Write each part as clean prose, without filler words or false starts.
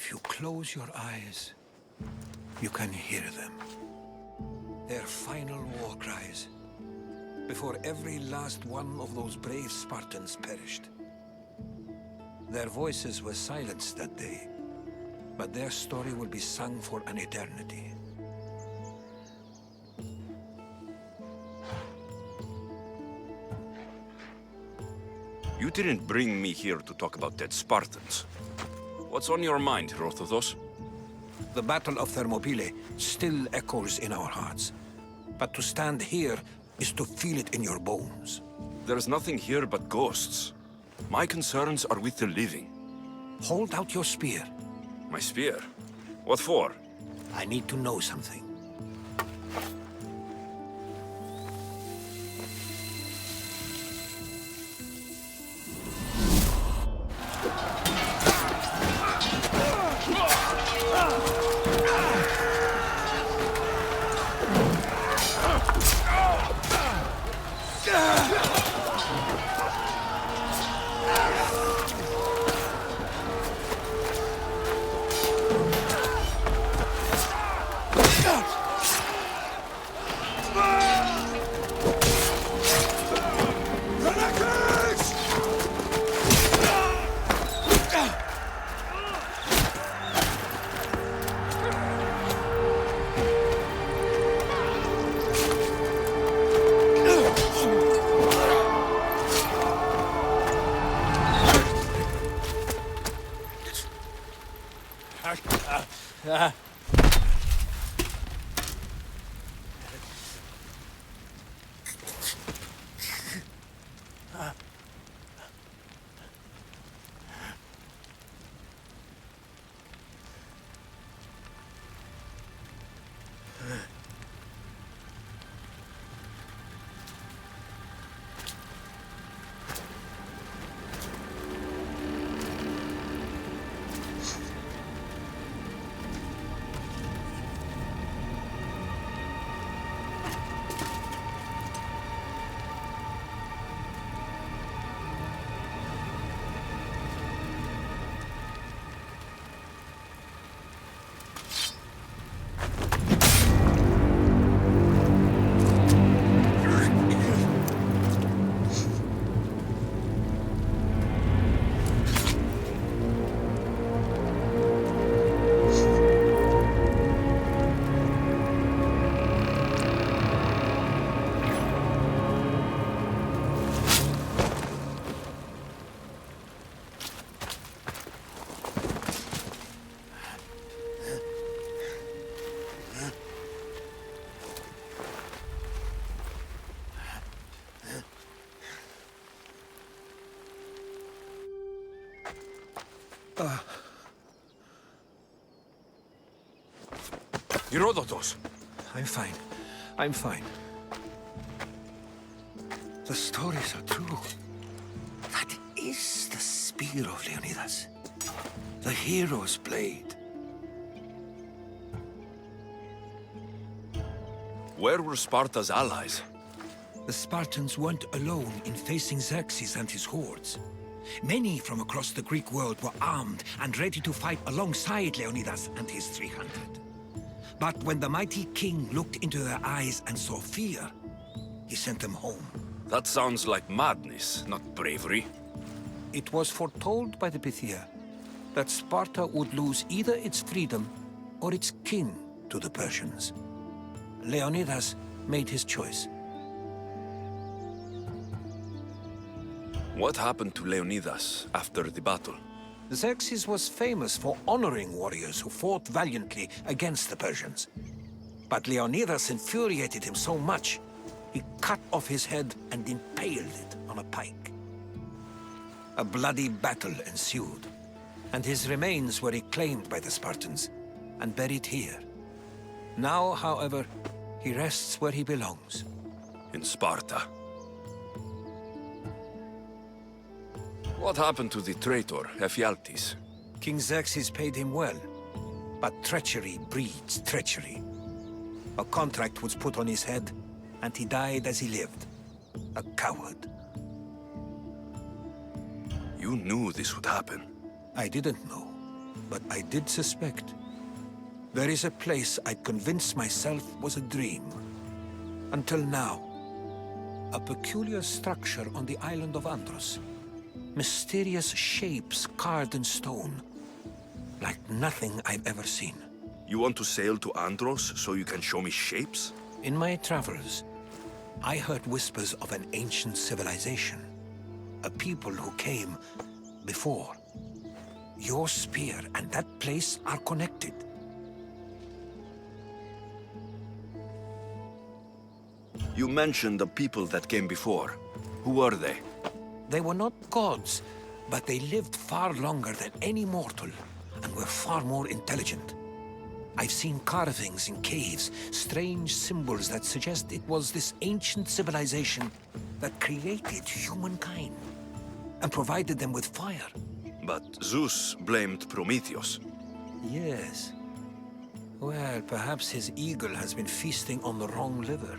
If you close your eyes, you can hear them. Their final war cries, before every last one of those brave Spartans perished. Their voices were silenced that day, but their story will be sung for an eternity. You didn't bring me here to talk about dead Spartans. What's on your mind, Herodotus? The Battle of Thermopylae still echoes in our hearts. But to stand here is to feel it in your bones. There's nothing here but ghosts. My concerns are with the living. Hold out your spear. My spear? What for? I need to know something. Herodotus! I'm fine. I'm fine. The stories are true. That is the spear of Leonidas. The hero's blade. Where were Sparta's allies? The Spartans weren't alone in facing Xerxes and his hordes. Many from across the Greek world were armed and ready to fight alongside Leonidas and his 300. But when the mighty king looked into their eyes and saw fear, he sent them home. That sounds like madness, not bravery. It was foretold by the Pythia that Sparta would lose either its freedom or its king to the Persians. Leonidas made his choice. What happened to Leonidas after the battle? Xerxes was famous for honoring warriors who fought valiantly against the Persians. But Leonidas infuriated him so much, he cut off his head and impaled it on a pike. A bloody battle ensued, and his remains were reclaimed by the Spartans and buried here. Now, however, he rests where he belongs. In Sparta. What happened to the traitor, Ephialtes? King Xerxes paid him well, but treachery breeds treachery. A contract was put on his head, and he died as he lived. A coward. You knew this would happen. I didn't know. But I did suspect. There is a place I'd convinced myself was a dream. Until now. A peculiar structure on the island of Andros. Mysterious shapes carved in stone. Like nothing I've ever seen. You want to sail to Andros so you can show me shapes? In my travels, I heard whispers of an ancient civilization. A people who came before. Your spear and that place are connected. You mentioned the people that came before. Who are they? They were not gods, but they lived far longer than any mortal, and were far more intelligent. I've seen carvings in caves, strange symbols that suggest it was this ancient civilization that created humankind, and provided them with fire. But Zeus blamed Prometheus. Yes. Well, perhaps his eagle has been feasting on the wrong liver.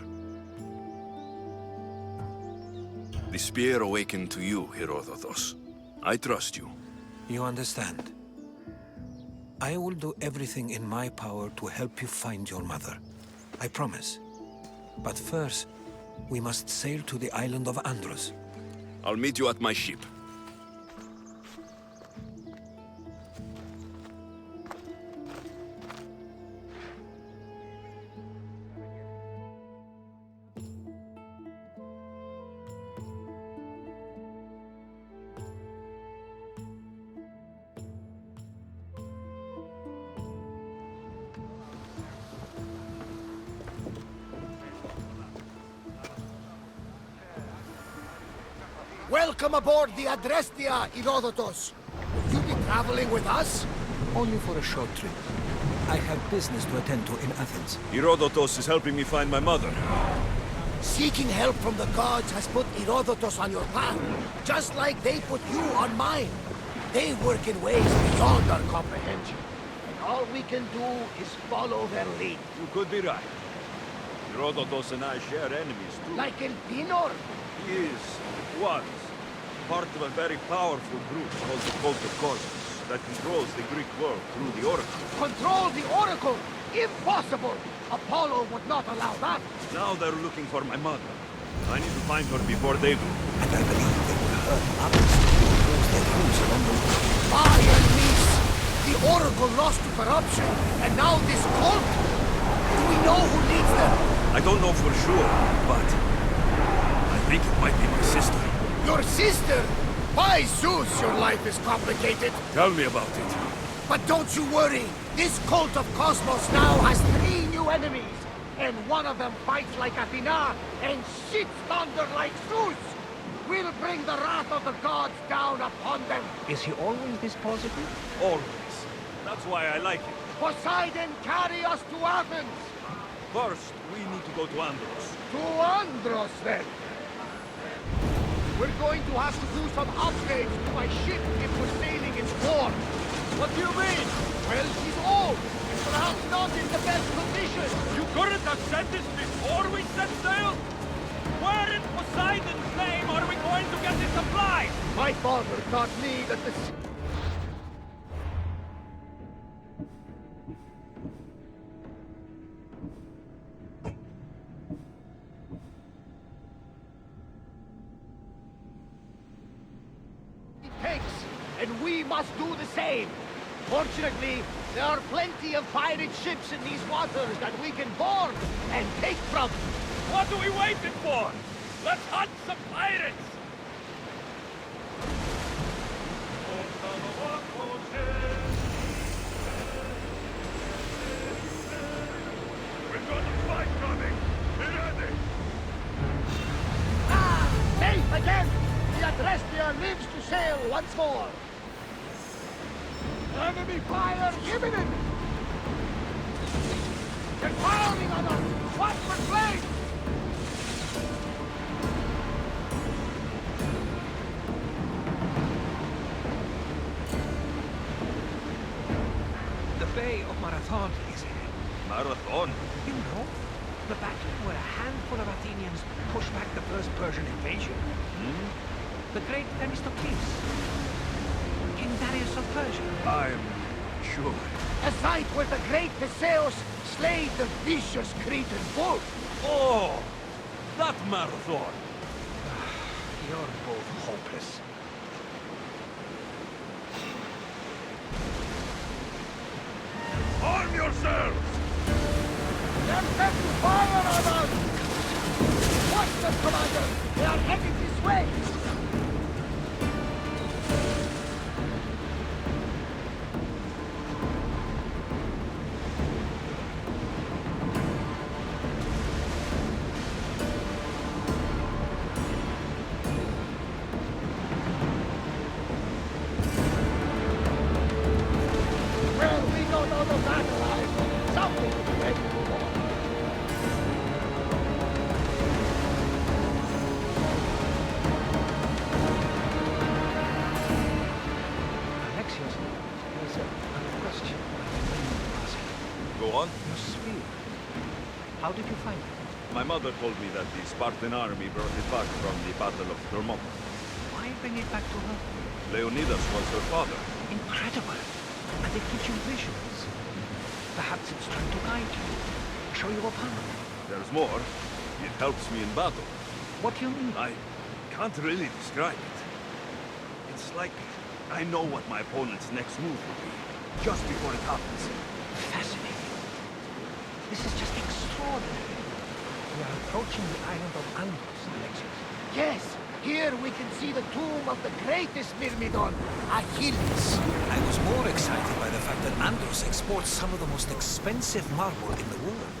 The spear awakened to you, Herodotus. I trust you. You understand? I will do everything in my power to help you find your mother. I promise. But first, we must sail to the island of Andros. I'll meet you at my ship. Welcome aboard the Adrestia, Herodotus. Will you be traveling with us? Only for a short trip. I have business to attend to in Athens. Herodotus is helping me find my mother. Seeking help from the gods has put Herodotus on your path, just like they put you on mine. They work in ways beyond our comprehension, and all we can do is follow their lead. You could be right. Herodotus and I share enemies too. Like El Pinor. He was part of a very powerful group called the Cult of Cosmos that controls the Greek world through the Oracle. Control the Oracle! Impossible! Apollo would not allow that. Now they're looking for my mother. I need to find her before they do. And I believe they will hurt others to impose their rules along the way. By Hermes! The Oracle lost to corruption, and now this cult? Do we know who leads them? I don't know for sure, but I think it might be my sister. Your sister? By Zeus, your life is complicated. Tell me about it. But don't you worry. This cult of Cosmos now has 3 new enemies. And one of them fights like Athena and shits thunder like Zeus. We'll bring the wrath of the gods down upon them. Is he always this positive? Always. That's why I like it. Poseidon, carry us to Athens. First, we need to go to Andros. To Andros, then. We're going to have to do some upgrades to my ship if we're sailing in war. What do you mean? Well, she's old, and perhaps not in the best condition. You couldn't have said this before we set sail? Where in Poseidon's name are we going to get the supplies? My father taught me that the... and we must do the same. Fortunately, there are plenty of pirate ships in these waters that we can board and take from. What are we waiting for? Let's hunt some pirates! We've got a fight coming! Be ready! Ah! Safe again! The Adrestia lives to sail once more. Enemy fire imminent! They're firing on us! Watch for flames! The Bay of Marathon is ahead. Marathon? You know, the battle where a handful of Athenians pushed back the first Persian invasion. The great Themistocles. King Darius of Persia. I'm Sure. A sight where the great Theseus slayed the vicious Cretan bull. Oh! That marathon! You're both hopeless. Arm yourselves! They're set to fire on us! Watch them, Commander! They are heading this way! Well, we don't know the battle line. Something to be ready for. Alexios, there's a question I need to ask you. Go on. Your spear. How did you find it? My mother told me that the Spartan army brought it back from the Battle of Thermopylae. Why bring it back to her? Leonidas was her father. Incredible. And it gives you visuals. Perhaps it's trying to guide you. Show you a path. There's more. It helps me in battle. What do you mean? I can't really describe it. It's like I know what my opponent's next move will be, just before it happens. Fascinating. This is just extraordinary. We are approaching the island of Andros, Alexios. Yes! Here we can see the tomb of the greatest Myrmidon, Achilles. I was more excited by the fact that Andros exports some of the most expensive marble in the world.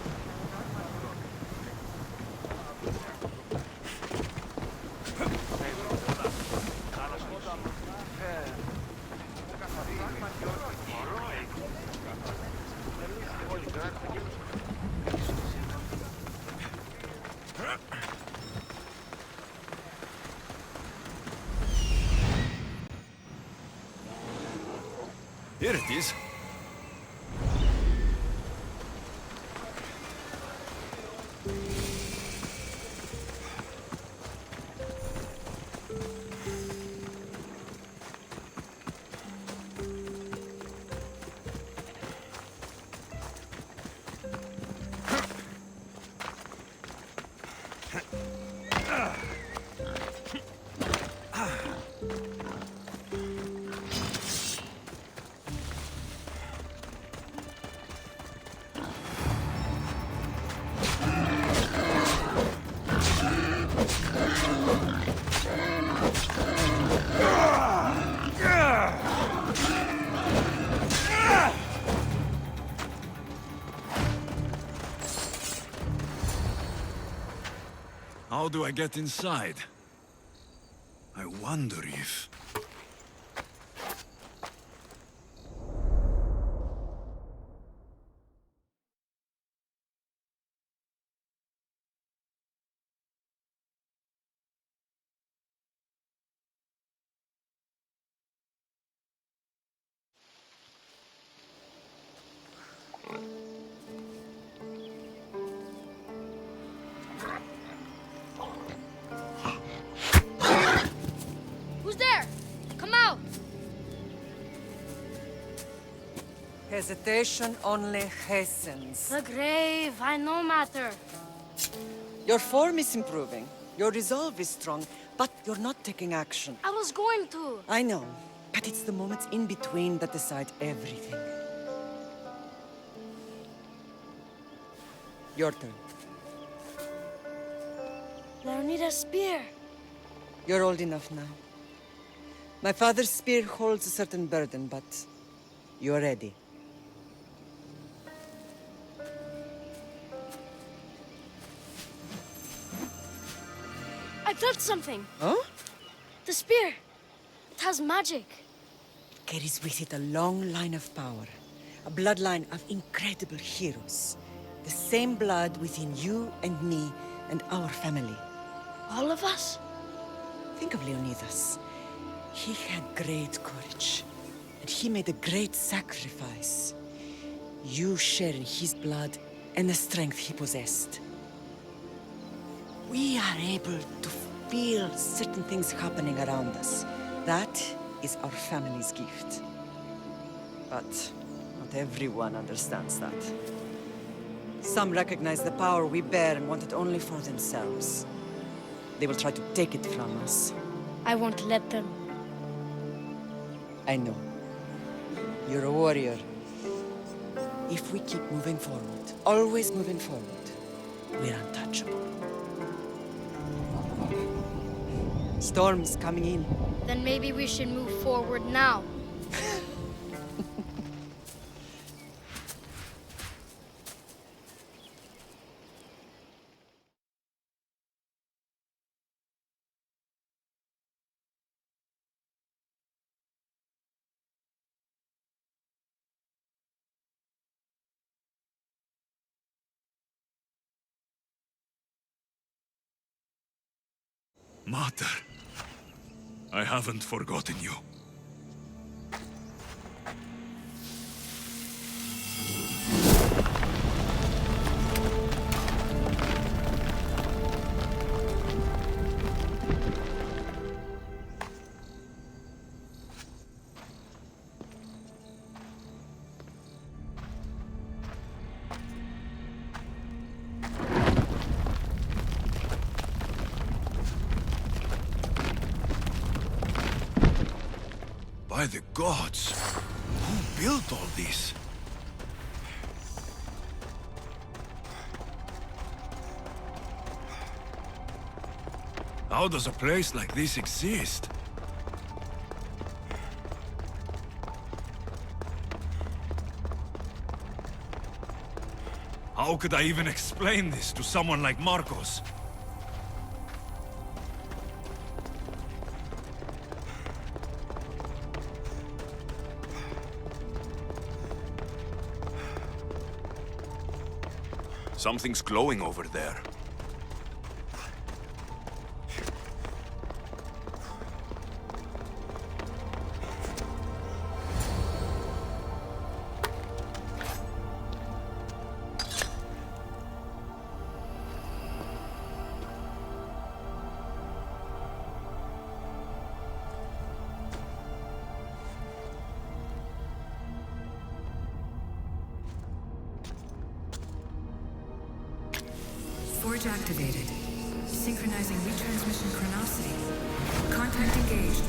Here it is. How do I get inside? I wonder if... Who's there? Come out! Hesitation only hastens. The grave, I no matter. Your form is improving. Your resolve is strong, but you're not taking action. I was going to. I know, but it's the moments in between that decide everything. Your turn. Leonidas' spear. You're old enough now. My father's spear holds a certain burden, but you're ready. I felt something. Oh? The spear. It has magic. Carries with it a long line of power. A bloodline of incredible heroes. The same blood within you and me and our family. All of us? Think of Leonidas. He had great courage, and he made a great sacrifice. You share in his blood and the strength he possessed. We are able to feel certain things happening around us. That is our family's gift. But Not everyone understands that. Some recognize the power we bear and want it only for themselves. They will try to take it from us. I won't let them. I know. You're a warrior. If we keep moving forward, always moving forward, we're untouchable. Storm's coming in. Then maybe we should move forward now. Mater, I haven't forgotten you. By the gods! Who built all this? How does a place like this exist? How could I even explain this to someone like Marcos? Something's glowing over there. Forge activated. Synchronizing retransmission chronicity. Contact engaged.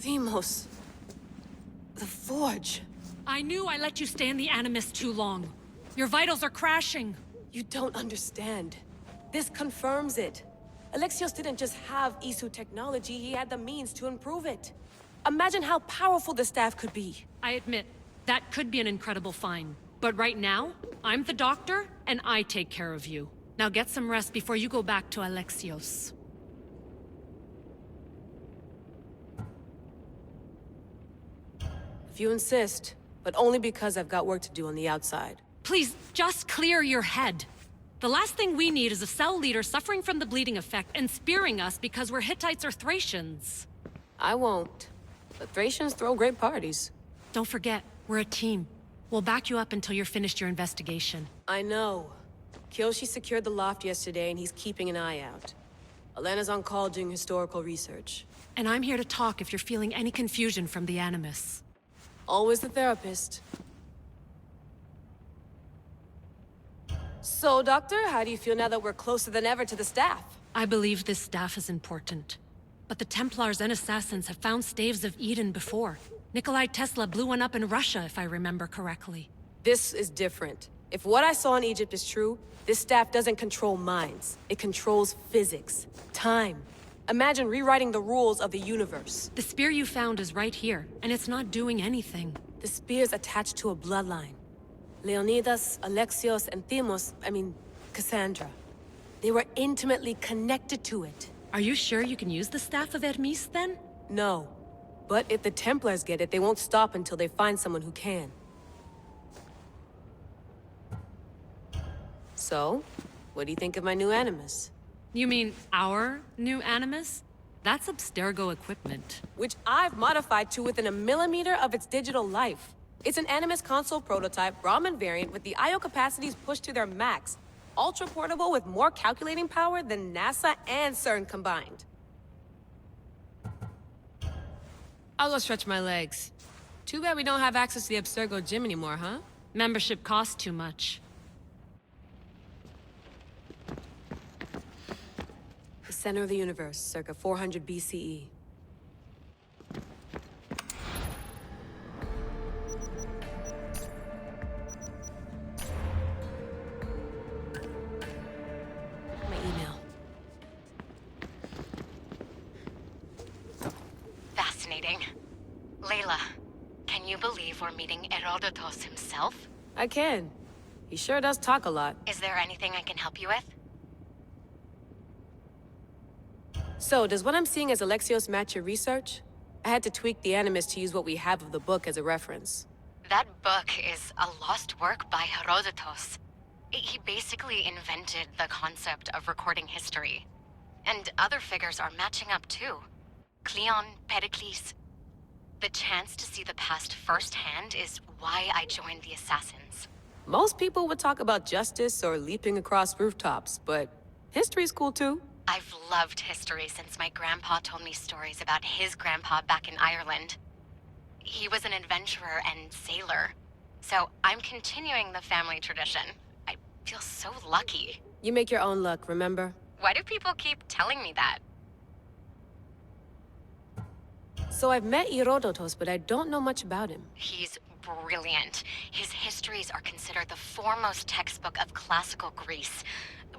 Themos. The Forge. I knew I let you stay in the Animus too long. Your vitals are crashing. You don't understand. This confirms it. Alexios didn't just have Isu technology, he had the means to improve it. Imagine how powerful the staff could be. I admit, that could be an incredible find. But right now, I'm the doctor, and I take care of you. Now get some rest before you go back to Alexios. If you insist, but only because I've got work to do on the outside. Please, just clear your head. The last thing we need is a cell leader suffering from the bleeding effect and spearing us because we're Hittites or Thracians. I won't. But Thracians throw great parties. Don't forget, we're a team. We'll back you up until you're finished your investigation. I know. Kyoshi secured the loft yesterday and he's keeping an eye out. Elena's on call doing historical research. And I'm here to talk if you're feeling any confusion from the Animus. Always the therapist. So, Doctor, how do you feel now that we're closer than ever to the staff? I believe this staff is important. But the Templars and Assassins have found staves of Eden before. Nikolai Tesla blew one up in Russia, if I remember correctly. This is different. If what I saw in Egypt is true, this staff doesn't control minds. It controls physics, time. Imagine rewriting the rules of the universe. The spear you found is right here, and it's not doing anything. The spear's attached to a bloodline. Leonidas, Alexios, and Themos, Cassandra. They were intimately connected to it. Are you sure you can use the Staff of Hermes, then? No. But if the Templars get it, they won't stop until they find someone who can. So, what do you think of my new Animus? You mean our new Animus? That's Abstergo equipment. Which I've modified to within a millimeter of its digital life. It's an Animus console prototype Brahmin variant with the I/O capacities pushed to their max. Ultra portable with more calculating power than NASA and CERN combined. I'll go stretch my legs. Too bad we don't have access to the Abstergo gym anymore, huh? Membership costs too much. The center of the universe, circa 400 BCE. My email. Fascinating. Layla, can you believe we're meeting Herodotus himself? I can. He sure does talk a lot. Is there anything I can help you with? So, does what I'm seeing as Alexios match your research? I had to tweak the Animus to use what we have of the book as a reference. That book is a lost work by Herodotus. He basically invented the concept of recording history. And other figures are matching up too. Cleon, Pericles. The chance to see the past firsthand is why I joined the Assassins. Most people would talk about justice or leaping across rooftops, but history's cool too. I've loved history since my grandpa told me stories about his grandpa back in Ireland. He was an adventurer and sailor, so I'm continuing the family tradition. I feel so lucky. You make your own luck, remember? Why do people keep telling me that? So I've met Herodotus, but I don't know much about him. He's brilliant. His histories are considered the foremost textbook of classical Greece.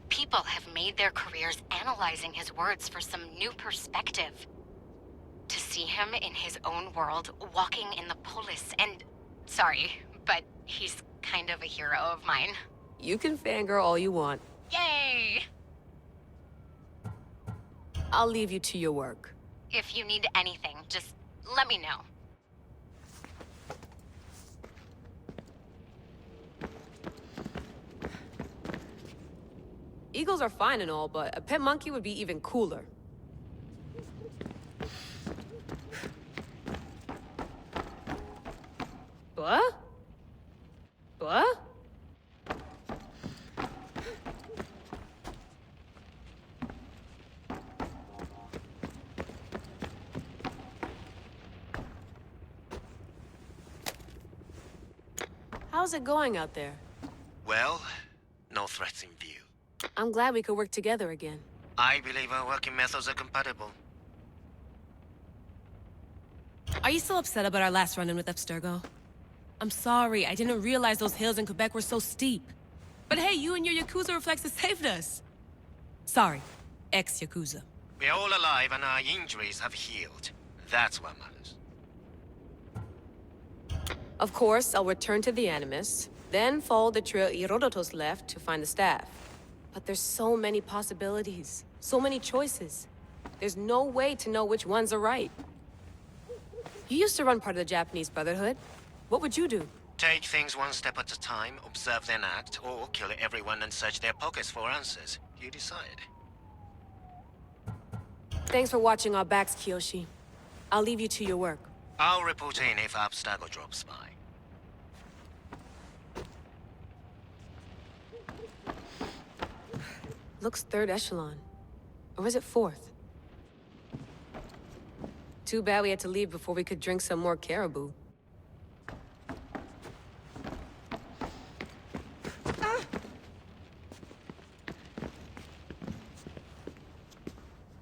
People have made their careers analyzing his words for some new perspective. To see him in his own world, walking in the polis, and... Sorry, but he's kind of a hero of mine. You can fangirl all you want. Yay! I'll leave you to your work. If you need anything, just let me know. Eagles are fine and all, but a pet monkey would be even cooler. What? What? How's it going out there? Well, no threats in view. I'm glad we could work together again. I believe our working methods are compatible. Are you still upset about our last run-in with Abstergo? I'm sorry, I didn't realize those hills in Quebec were so steep. But hey, you and your Yakuza reflexes saved us. Sorry, ex-Yakuza. We're all alive and our injuries have healed. That's what matters. Of course, I'll return to the Animus, then follow the trail Herodotus left to find the staff. But there's so many possibilities, so many choices. There's no way to know which ones are right. You used to run part of the Japanese Brotherhood. What would you do? Take things one step at a time, observe then act, or kill everyone and search their pockets for answers. You decide. Thanks for watching our backs, Kiyoshi. I'll leave you to your work. I'll report in if Abstergo drops by. Looks third echelon. Or is it fourth? Too bad we had to leave before we could drink some more caribou.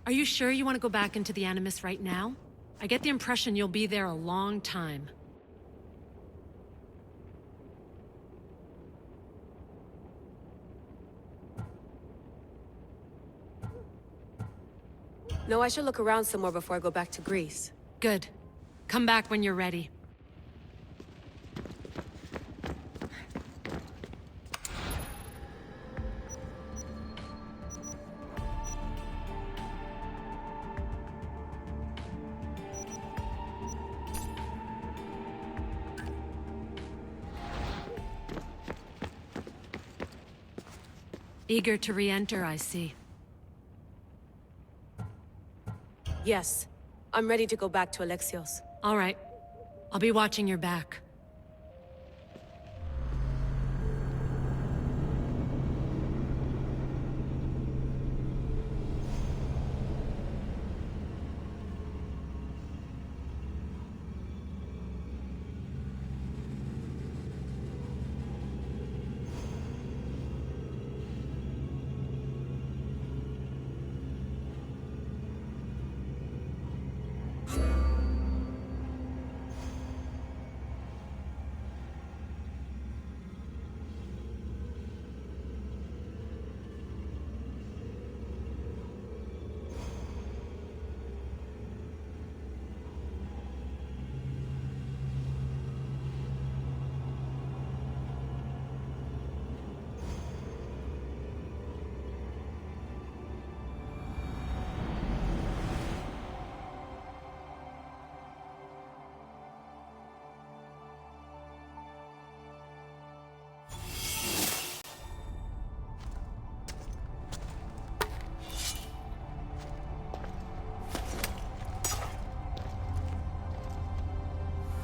Are you sure you want to go back into the Animus right now? I get the impression you'll be there a long time. No, I should look around some more before I go back to Greece. Good. Come back when you're ready. Eager to re-enter, I see. Yes. I'm ready to go back to Alexios. All right. I'll be watching your back.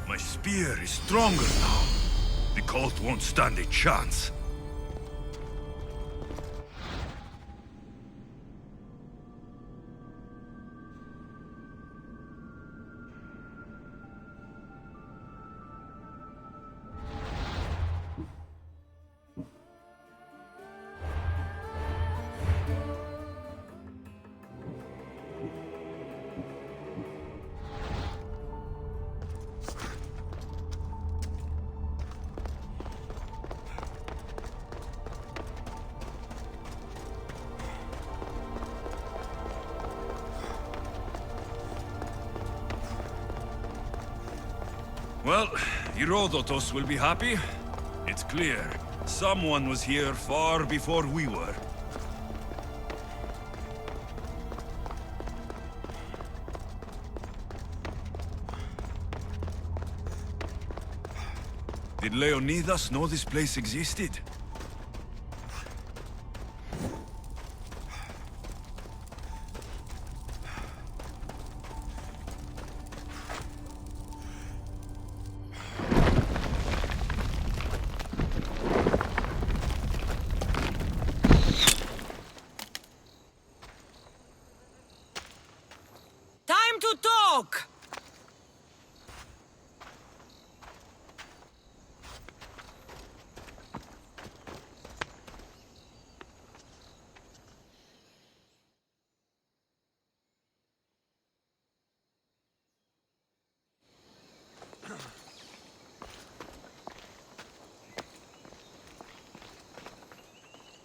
My spear is stronger now. The cult won't stand a chance. Well, Herodotus will be happy. It's clear. Someone was here far before we were. Did Leonidas know this place existed? Time to talk!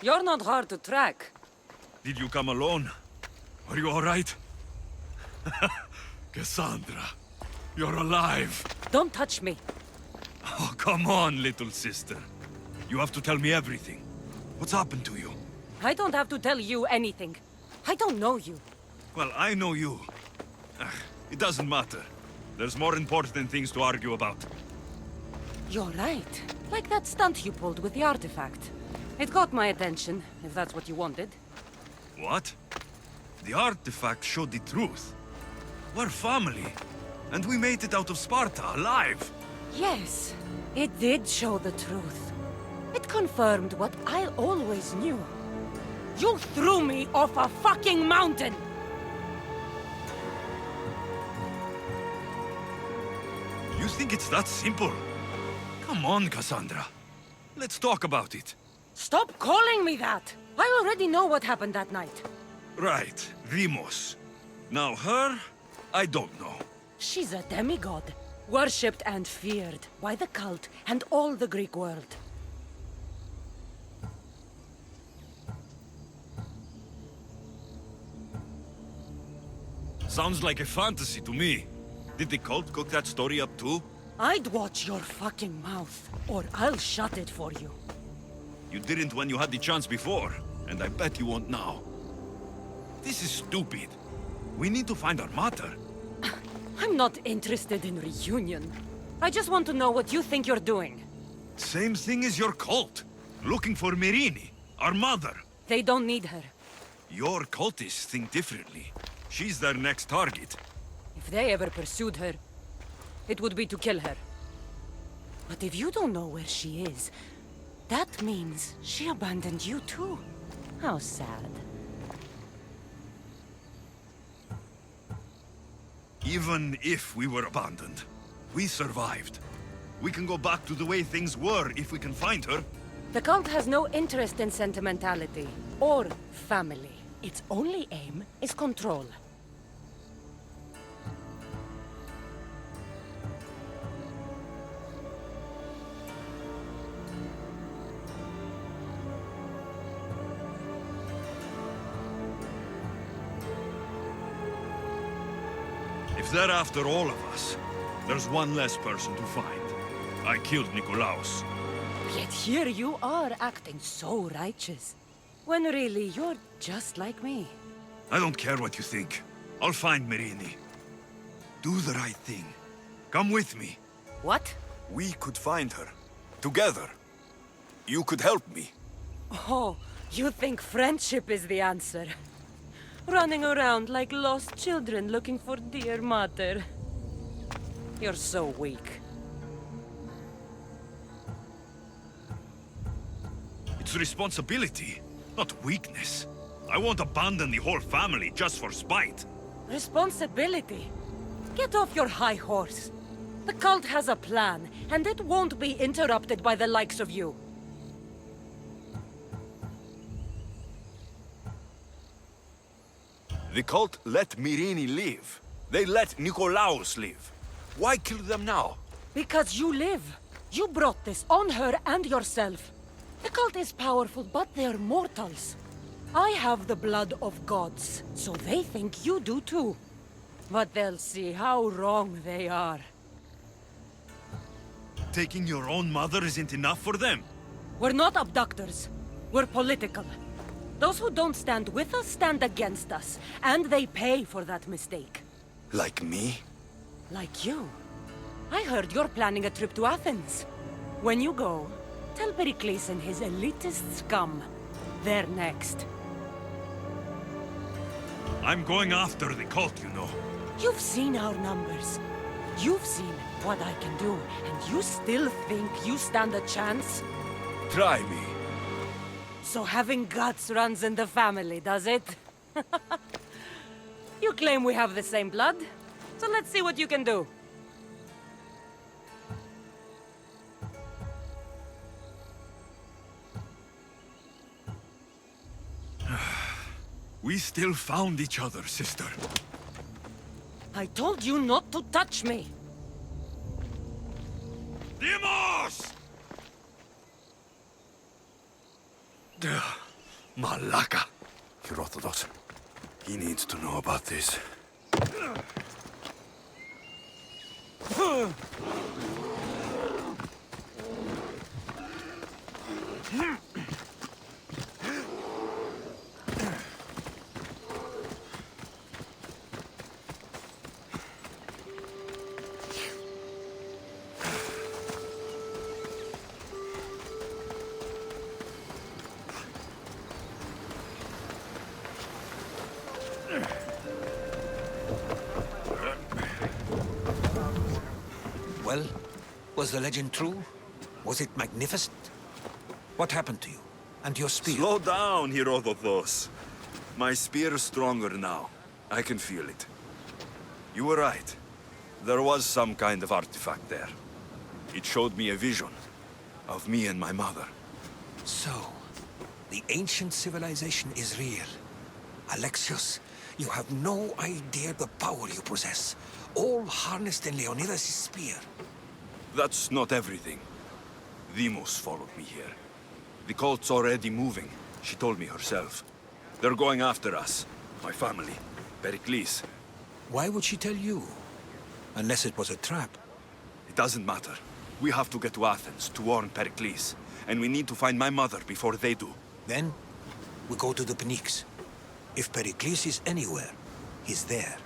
You're not hard to track. Did you come alone? Are you all right? Cassandra, you're alive. Don't touch me. Oh, come on, little sister. You have to tell me everything. What's happened to you? I don't have to tell you anything. I don't know you. Well, I know you. It doesn't matter. There's more important things to argue about. You're right. Like that stunt you pulled with the artifact. It got my attention, if that's what you wanted. What? The artifact showed the truth. We're family. And we made it out of Sparta, alive. Yes, it did show the truth. It confirmed what I always knew. You threw me off a fucking mountain! You think it's that simple? Come on, Cassandra. Let's talk about it. Stop calling me that! I already know what happened that night. Right, Deimos. Now her, I don't know. She's a demigod, worshipped and feared by the cult and all the Greek world. Sounds like a fantasy to me. Did the cult cook that story up too? I'd watch your fucking mouth, or I'll shut it for you. You didn't when you had the chance before, and I bet you won't now. This is stupid. We need to find our mater. I'm not interested in reunion. I just want to know what you think you're doing. Same thing as your cult. Looking for Myrrine, our mother. They don't need her. Your cultists think differently. She's their next target. If they ever pursued her, it would be to kill her. But if you don't know where she is, that means she abandoned you too. How sad. Even if we were abandoned, we survived. We can go back to the way things were if we can find her. The cult has no interest in sentimentality or family. Its only aim is control. If they're after all of us, there's one less person to find. I killed Nikolaos. Yet here you are acting so righteous. When really you're just like me. I don't care what you think. I'll find Myrini. Do the right thing. Come with me. What? We could find her. Together. You could help me. Oh, you think friendship is the answer? Running around like lost children looking for dear mother. You're so weak. It's responsibility, not weakness. I won't abandon the whole family just for spite. Responsibility? Get off your high horse. The cult has a plan, and it won't be interrupted by the likes of you. The cult let Myrini live. They let Nikolaos live. Why kill them now? Because you live. You brought this on her and yourself. The cult is powerful, but they're mortals. I have the blood of gods, so they think you do too. But they'll see how wrong they are. Taking your own mother isn't enough for them? We're not abductors. We're political. Those who don't stand with us stand against us, and they pay for that mistake. Like me? Like you. I heard you're planning a trip to Athens. When you go, tell Pericles and his elitist scum. They're next. I'm going after the cult, you know. You've seen our numbers. You've seen what I can do, and you still think you stand a chance? Try me. So having guts runs in the family, does it? You claim we have the same blood, so let's see what you can do. We still found each other, sister. I told you not to touch me! Demos! Malaka. Herodotus. He needs to know about this. Well, was the legend true? Was it magnificent? What happened to you? And your spear? Slow down, Herodotus. My spear is stronger now. I can feel it. You were right. There was some kind of artifact there. It showed me a vision of me and my mother. So, the ancient civilization is real. Alexios, you have no idea the power you possess. All harnessed in Leonidas' spear. That's not everything. Demos followed me here. The cult's already moving. She told me herself. They're going after us. My family. Pericles. Why would she tell you? Unless it was a trap. It doesn't matter. We have to get to Athens to warn Pericles. And we need to find my mother before they do. Then, we go to the Pnyx. If Pericles is anywhere, he's there.